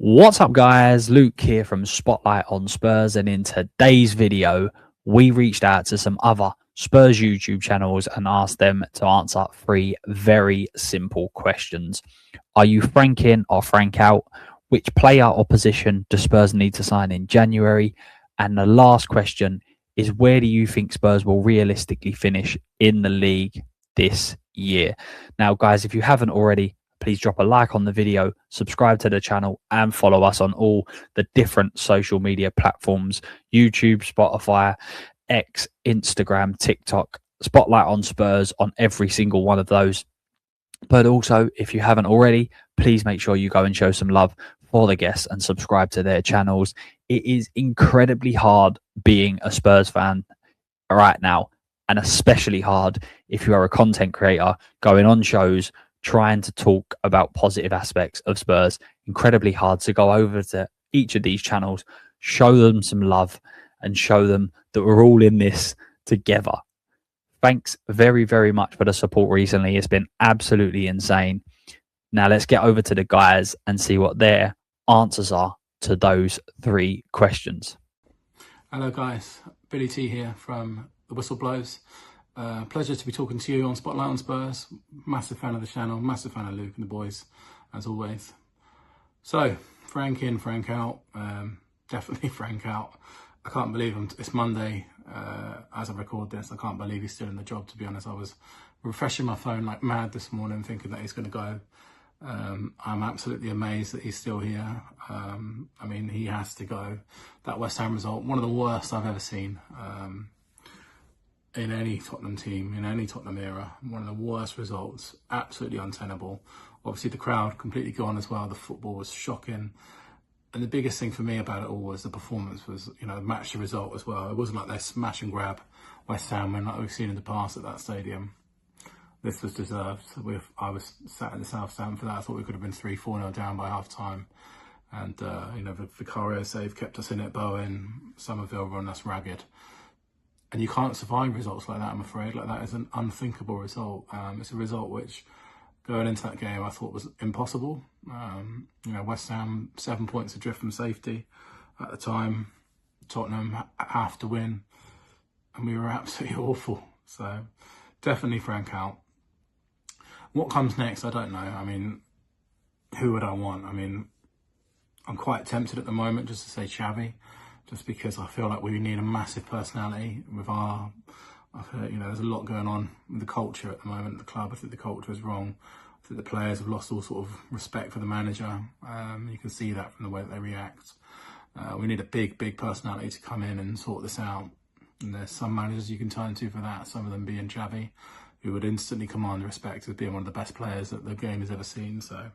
What's up, guys? Luke here from Spotlight on Spurs, and in today's video we reached out to some other Spurs YouTube channels and asked them to answer 3 very simple questions. Are you frank in or frank out? Which player or position do Spurs need to sign in January? And the last question is, where do you think Spurs will realistically finish in the league this year? Now, guys, if you haven't already, please drop a like on the video, subscribe to the channel, and follow us on all the different social media platforms: YouTube, Spotify, X, Instagram, TikTok, Spotlight on Spurs on every single one of those. But also, if you haven't already, please make sure you go and show some love for the guests and subscribe to their channels. It is incredibly hard being a Spurs fan right now, and especially hard if you are a content creator going on shows trying to talk about positive aspects of Spurs. Incredibly hard to go over to each of these channels, show them some love, and show them that we're all in this together. Thanks very, very much for the support recently. It's been absolutely insane. Now let's get over to the guys and see what their answers are to those 3 questions. Hello guys, Billy T here from The Whistle Blows. Pleasure to be talking to you on Spotlight on Spurs. Massive fan of the channel, massive fan of Luke and the boys, as always. So, frank in, frank out. Definitely frank out. I can't believe it's Monday as I record this. I can't believe he's still in the job, to be honest. I was refreshing my phone like mad this morning thinking that he's going to go. I'm absolutely amazed that he's still here. I mean, he has to go. That West Ham result, one of the worst I've ever seen. In any Tottenham team, in any Tottenham era, one of the worst results, absolutely untenable. Obviously the crowd completely gone as well. The football was shocking. And the biggest thing for me about it all was the performance was, match the result as well. It wasn't like they smash and grab West Ham like we've seen in the past at that stadium. This was deserved. I was sat in the South Stand for that. I thought we could have been 3-4-0 down by half time. And, the Vicario save kept us in it. Bowen, Somerville run us ragged. And you can't survive results like that, I'm afraid. Like, that is an unthinkable result. It's a result which, going into that game, I thought was impossible. West Ham, 7 points adrift from safety at the time. Tottenham have to win. And we were absolutely awful. So, definitely frank out. What comes next, I don't know. I mean, who would I want? I mean, I'm quite tempted at the moment just to say Xavi. Just because I feel like we need a massive personality with there's a lot going on with the culture at the moment at the club. I think the culture is wrong. I think the players have lost all sort of respect for the manager. You can see that from the way that they react. We need a big personality to come in and sort this out. And there's some managers you can turn to for that, some of them being Xavi, who would instantly command the respect as being one of the best players that the game has ever seen. So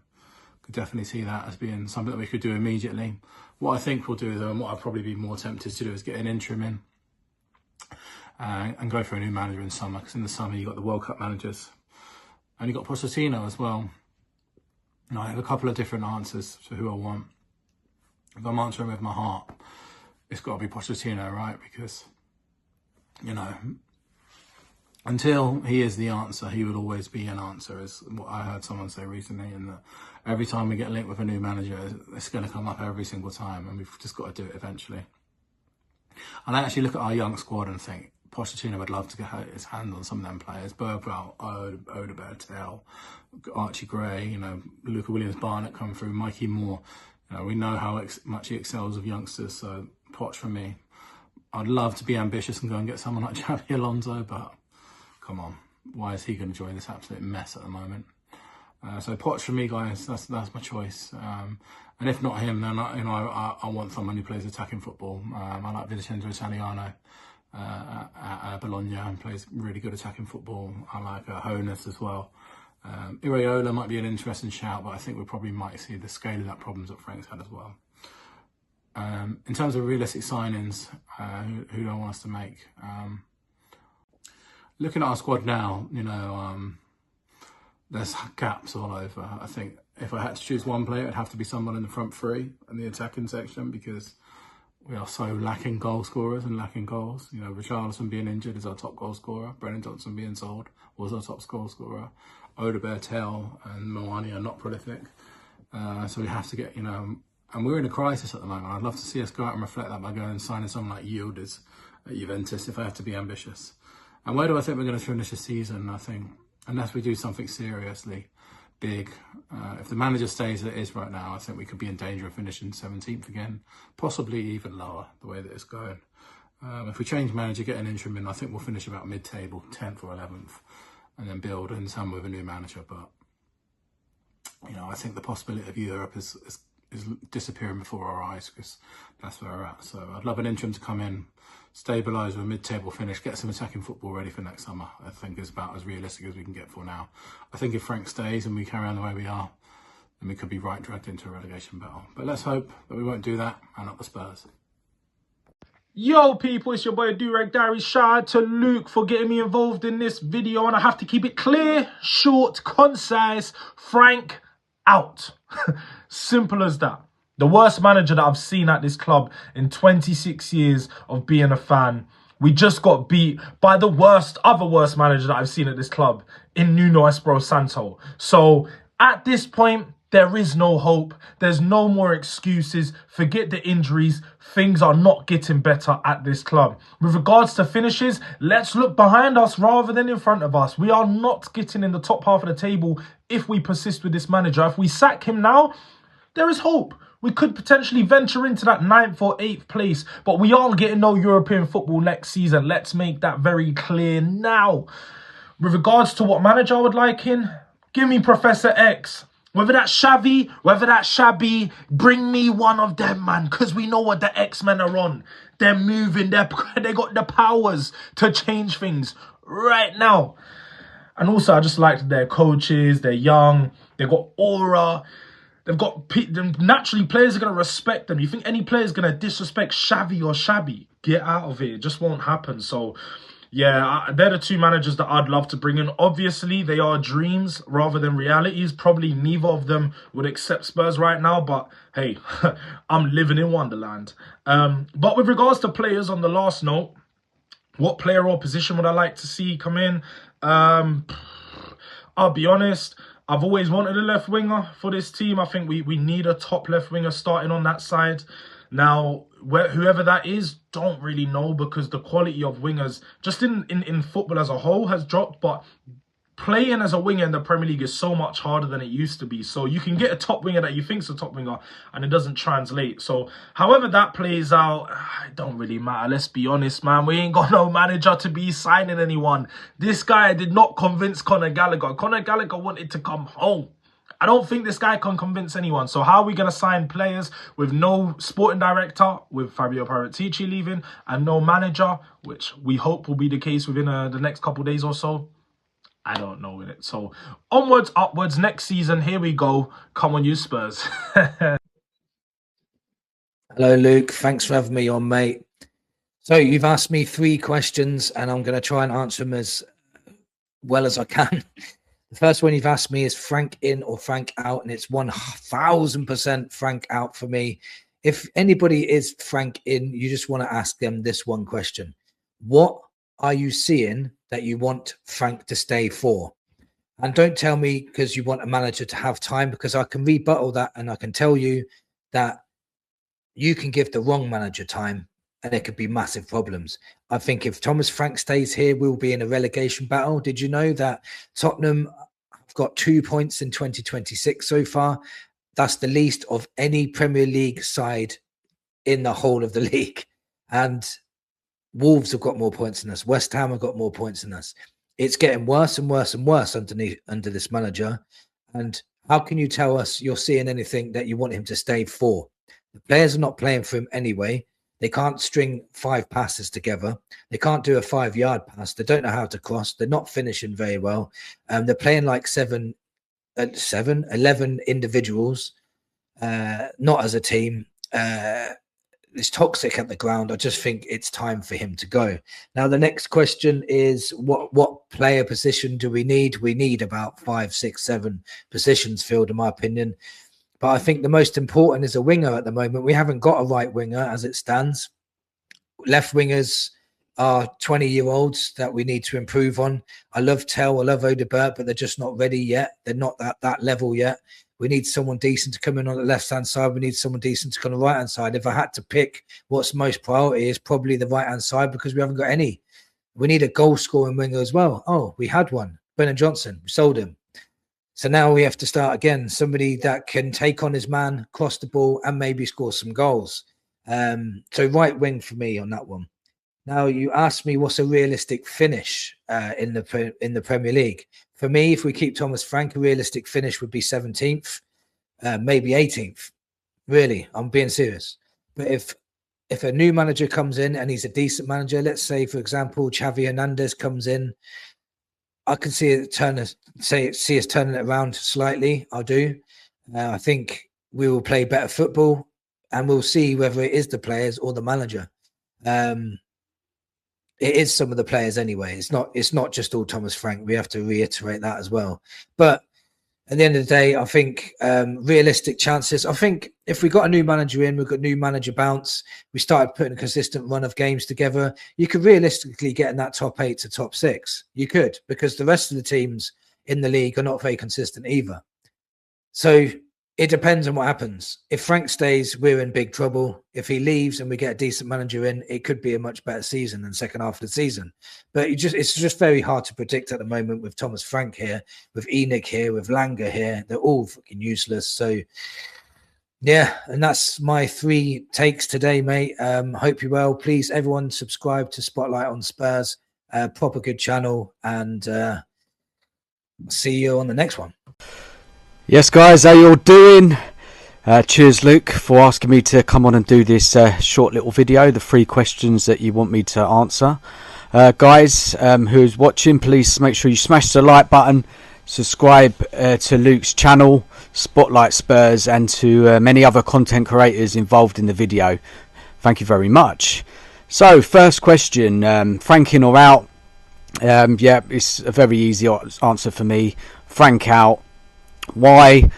could definitely see that as being something that we could do immediately. What I think we'll do, though, and what I'd probably be more tempted to do, is get an interim in and go for a new manager in summer. Because in the summer, you've got the World Cup managers. And you've got Pochettino as well. Now, I have a couple of different answers to who I want. If I'm answering with my heart, it's got to be Pochettino, right? Because, until he is the answer, he will always be an answer, is what I heard someone say recently. And that every time we get linked with a new manager, it's going to come up every single time, and we've just got to do it eventually. And I actually look at our young squad and think Pochettino would love to get his hands on some of them players. Bergwijn, Odegaard, Archie Gray, Luca Williams-Barnett come through, Mikey Moore. We know how much he excels with youngsters, so Poch for me. I'd love to be ambitious and go and get someone like Xabi Alonso, but come on, why is he going to join this absolute mess at the moment? So Poch for me, guys, that's my choice. And if not him, then I want someone who plays attacking football. I like Vincenzo Italiano at Bologna and plays really good attacking football. I like Honus as well. Iraola might be an interesting shout, but I think we probably might see the scale of that problems that Frank's had as well. In terms of realistic signings, who do I want us to make? Looking at our squad now, there's gaps all over. I think if I had to choose one player, it'd have to be someone in the front 3 in the attacking section, because we are so lacking goal scorers and lacking goals. Richarlison being injured is our top goal scorer. Brennan Johnson being sold was our top goal scorer. Odegaard, and Moani are not prolific. So we have to get, And we're in a crisis at the moment. I'd love to see us go out and reflect that by going and signing someone like Yildiz at Juventus if I have to be ambitious. And where do I think we're going to finish the season? I think unless we do something seriously big, if the manager stays as it is right now, I think we could be in danger of finishing 17th again, possibly even lower the way that it's going. If we change manager, get an interim in, I think we'll finish about mid-table, 10th or 11th, and then build in some with a new manager. But, you know, I think the possibility of Europe is disappearing before our eyes because that's where we're at. So I'd love an interim to come in, stabilise with a mid-table finish, get some attacking football ready for next summer. I think is about as realistic as we can get for now. I think if Frank stays and we carry on the way we are, then we could be dragged into a relegation battle. But let's hope that we won't do that and up the Spurs. Yo people, it's your boy Durag Diary. Shout out to Luke for getting me involved in this video, and I have to keep it clear, short, concise. Frank out. Simple as that. The worst manager that I've seen at this club in 26 years of being a fan. We just got beat by the other worst manager that I've seen at this club in Nuno Espirito Santo. So at this point, there is no hope. There's no more excuses. Forget the injuries. Things are not getting better at this club. With regards to finishes, let's look behind us rather than in front of us. We are not getting in the top half of the table if we persist with this manager. If we sack him now, there is hope. We could potentially venture into that 9th or 8th place, but we aren't getting no European football next season. Let's make that very clear now. With regards to what manager I would like in, give me Professor X. Whether that's Xavi, whether that's Shabby, bring me one of them, man, because we know what the X-Men are on. They're moving, they got the powers to change things right now. And also, I just like their coaches. They're young, they've got aura. Naturally, players are going to respect them. You think any player is going to disrespect Xavi or Shabby? Get out of it. It just won't happen. So, yeah, they're the two managers that I'd love to bring in. Obviously, they are dreams rather than realities. Probably neither of them would accept Spurs right now. But, hey, I'm living in Wonderland. But with regards to players, on the last note, what player or position would I like to see come in? I'll be honest. I've always wanted a left winger for this team. I think we need a top left winger starting on that side. Now, whoever that is, don't really know because the quality of wingers, just in football as a whole, has dropped. But playing as a winger in the Premier League is so much harder than it used to be. So you can get a top winger that you think's a top winger and it doesn't translate. So however that plays out, it don't really matter. Let's be honest, man. We ain't got no manager to be signing anyone. This guy did not convince Conor Gallagher. Conor Gallagher wanted to come home. I don't think this guy can convince anyone. So how are we going to sign players with no sporting director, with Fabio Paratici leaving, and no manager, which we hope will be the case within the next couple of days or so? I don't know with it. So onwards, upwards, next season, here we go. Come on, you Spurs. Hello, Luke. Thanks for having me on, mate. So you've asked me 3 questions and I'm going to try and answer them as well as I can. The first one you've asked me is Frank in or Frank out, and it's 1000% Frank out for me. If anybody is Frank in, you just want to ask them this one question. What are you seeing that you want Frank to stay for? And don't tell me because you want a manager to have time, because I can rebuttal that and I can tell you that you can give the wrong manager time and there could be massive problems. I think if Thomas Frank stays here, we'll be in a relegation battle. Did you know that Tottenham have got 2 points in 2026 so far? That's the least of any Premier League side in the whole of the league. And Wolves have got more points than us. West Ham have got more points than us. It's getting worse and worse and worse under this manager. And how can you tell us you're seeing anything that you want him to stay for? The players are not playing for him anyway. They can't string 5 passes together. They can't do a 5-yard pass. They don't know how to cross. They're not finishing very well. They're playing like 11 individuals, not as a team. It's toxic at the ground. I just think it's time for him to go. Now, the next question is what player position do we need? We need about 5, 6, 7 positions filled, in my opinion. But I think the most important is a winger at the moment. We haven't got a right winger as it stands. Left wingers are 20-year-olds that we need to improve on. I love Tell, I love Odebert, but they're just not ready yet. They're not at that level yet. We need someone decent to come in on the left-hand side. We need someone decent to come on the right-hand side. If I had to pick what's most priority, is probably the right-hand side, because we haven't got any. We need a goal-scoring winger as well. Oh, we had one. Brennan Johnson. We sold him. So now we have to start again. Somebody that can take on his man, cross the ball, and maybe score some goals. So right wing for me on that one. Now, you asked me what's a realistic finish in the Premier League. For me, if we keep Thomas Frank, a realistic finish would be 17th, maybe 18th. Really, I'm being serious. But if a new manager comes in and he's a decent manager, let's say, for example, Xavi Hernandez comes in, I can see us turning it around slightly. I do. I think we will play better football, and we'll see whether it is the players or the manager. It is some of the players anyway. It's not just all Thomas Frank. We have to reiterate that as well. But at the end of the day, I think realistic chances. I think if we got a new manager in, we've got new manager bounce, we started putting a consistent run of games together, you could realistically get in that top 8 to top 6. You could, because the rest of the teams in the league are not very consistent either. So it depends on what happens. If Frank stays, we're in big trouble. If he leaves and we get a decent manager in, it could be a much better season than second half of the season. But it's just very hard to predict at the moment with Thomas Frank here, with Enoch here, with Langer here. They're all fucking useless. So, yeah, and that's my 3 takes today, mate. Hope you're well. Please, everyone, subscribe to Spotlight on Spurs. Proper good channel. And see you on the next one. Yes, guys, how you all doing? Cheers, Luke, for asking me to come on and do this short little video, the 3 questions that you want me to answer. Guys, who's watching, please make sure you smash the like button, subscribe to Luke's channel, Spotlight Spurs, and to many other content creators involved in the video. Thank you very much. So, first question, Frank in or out? Yeah, it's a very easy answer for me. Frank out. Why?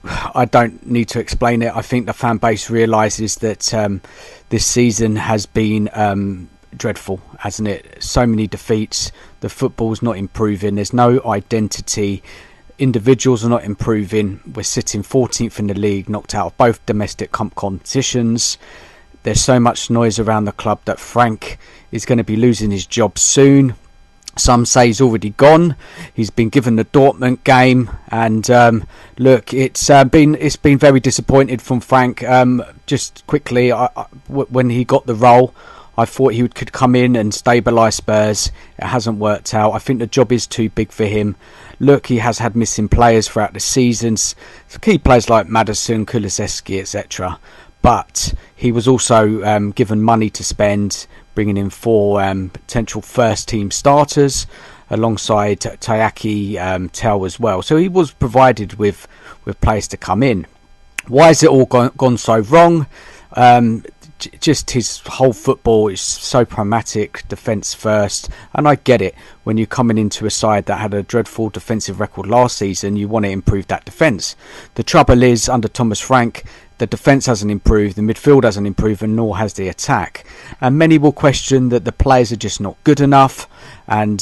I don't need to explain it. I think the fan base realises that this season has been dreadful, hasn't it? So many defeats. The football's not improving. There's no identity. Individuals are not improving. We're sitting 14th in the league, knocked out of both domestic competitions. There's so much noise around the club that Frank is going to be losing his job soon. Some say he's already gone. He's been given the Dortmund game, and look, it's been very disappointed from Frank. Just quickly, when he got the role, I thought he could come in and stabilise Spurs. It hasn't worked out. I think the job is too big for him. Look, he has had missing players throughout the seasons, key players like Maddison, Kulusevski, etc. But he was also given money to spend, bringing in 4 potential first-team starters alongside Tayaki Tell as well. So he was provided with players to come in. Why has it all gone so wrong? Just his whole football is so pragmatic, defence first, and I get it. When you're coming into a side that had a dreadful defensive record last season, you want to improve that defence. The trouble is, under Thomas Frank, the defence hasn't improved, the midfield hasn't improved, and nor has the attack. And many will question that the players are just not good enough, and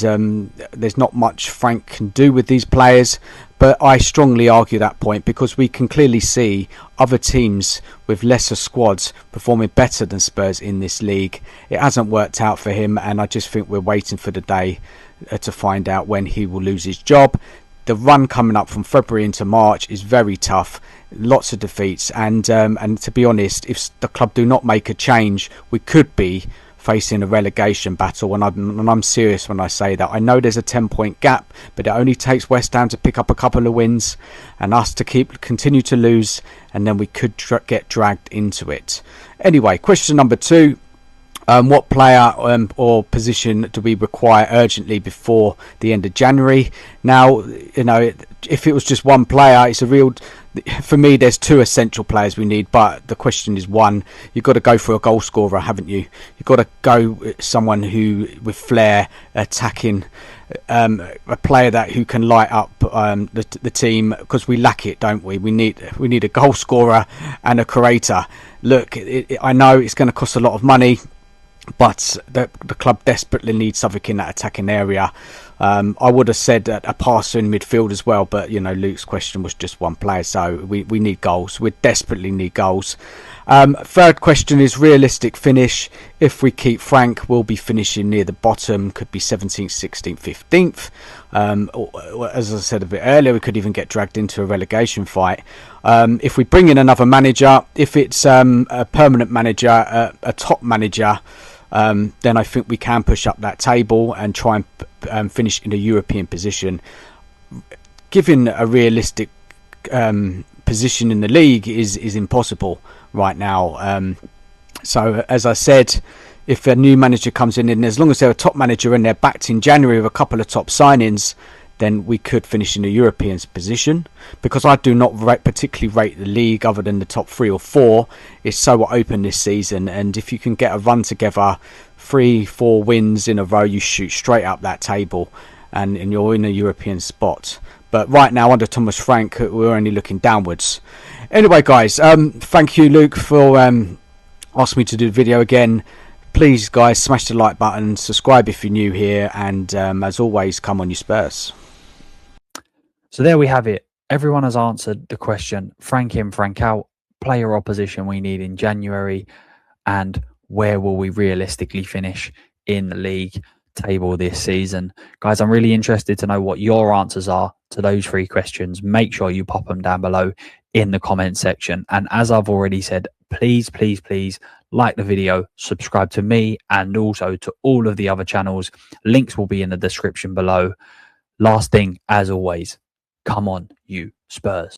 there's not much Frank can do with these players. But I strongly argue that point, because we can clearly see other teams with lesser squads performing better than Spurs in this league. It hasn't worked out for him, and I just think we're waiting for the day to find out when he will lose his job. The run coming up from February into March is very tough. Lots of defeats, and to be honest, if the club do not make a change, we could be facing a relegation battle, and I'm serious when I say that. I know there's a 10-point gap, but it only takes West Ham to pick up a couple of wins and us to continue to lose, and then we could get dragged into it. Anyway, question number 2. What player or position do we require urgently before the end of January? Now, you know, if it was just one player, it's a real... For me, there's 2 essential players we need, but the question is one. You've got to go for a goal scorer, haven't you? You've got to go with someone who, with flair, attacking, a player who can light up the team, because we lack it, don't we? We need a goal scorer and a creator. Look, I know it's going to cost a lot of money, but the club desperately needs something in that attacking area. I would have said a passer in midfield as well, but you know, Luke's question was just one player, so we need goals. We desperately need goals. Third question is realistic finish. If we keep Frank, we'll be finishing near the bottom, could be 17th, 16th, 15th. As I said a bit earlier, we could even get dragged into a relegation fight. If we bring in another manager, if it's a permanent manager, a top manager, then I think we can push up that table and try and finish in a European position. Given a realistic position in the league is impossible right now. So as I said, if a new manager comes in, and as long as they're a top manager and they're backed in January with a couple of top signings, then we could finish in a European position. Because I do not particularly rate the league other than the top 3 or 4. It's so open this season, and if you can get a run together, 3-4 wins in a row, you shoot straight up that table and you're in a European spot. But right now, under Thomas Frank, we're only looking downwards. Anyway, guys, thank you, Luke, for asking me to do the video again. Please, guys, smash the like button, subscribe if you're new here, and as always, come on, you Spurs. So there we have it. Everyone has answered the question: Frank in, Frank out, player opposition we need in January, and where will we realistically finish in the league table this season. Guys, I'm really interested to know what your answers are to those 3 questions. Make sure you pop them down below in the comment section. And as I've already said, please, please, please like the video, subscribe to me and also to all of the other channels. Links will be in the description below. Last thing, as always, come on, you Spurs.